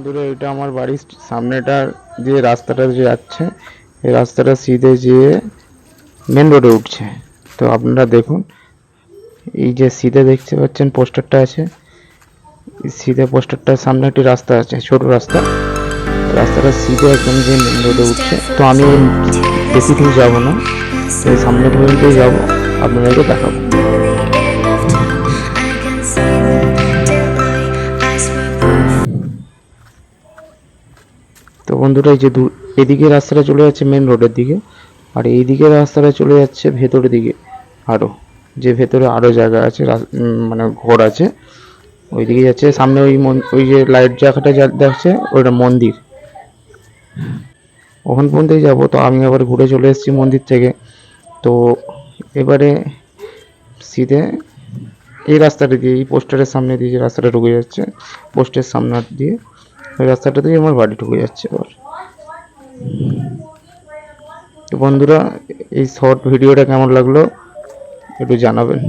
বন্ধুরা, এটা আমার বাড়ির সামনেটা যে রাস্তাটা যে যাচ্ছে, এই রাস্তাটা সিধে যেয়ে মেন রোডে উঠছে। তো আপনারা দেখুন, এই যে সিধে দেখতে পাচ্ছেন পোস্টারটা আছে, এই সিধে পোস্টারটার সামনে একটি রাস্তা আছে, ছোট রাস্তা। রাস্তাটা সিধে একদম যে মেন রোডে উঠছে। তো আমি বেশি দূর যাবো না, এই সামনে পর্যন্তই যাবো, আপনাদেরকে দেখাবো। তো বন্ধুরা, এই যে এদিকে রাস্তাটা চলে যাচ্ছে মেন রোডের দিকে, আর এইদিকে রাস্তাটা চলে যাচ্ছে ভেতরের দিকে। আরো যে ভেতরে আরো জায়গা আছে, মানে ঘর আছে, ওইদিকে যাচ্ছে। সামনে ওই যে লাইট জায়গাটা দেখছে, ওইটা মন্দির, ওখান পর্যন্তই যাবো। তো আমি আবার ঘুরে চলে এসেছি মন্দির থেকে। তো এবারে সিধে এই রাস্তাটা দিয়ে, এই পোস্টারের সামনে দিয়ে যে রাস্তাটা ঢুকে যাচ্ছে, পোস্টের সামনে দিয়ে ওই রাস্তাটা দিয়ে আমার বাড়ি ঢুকে যাচ্ছে এবার। তো বন্ধুরা, এই শর্ট ভিডিওটা কেমন লাগলো একটু জানাবেন।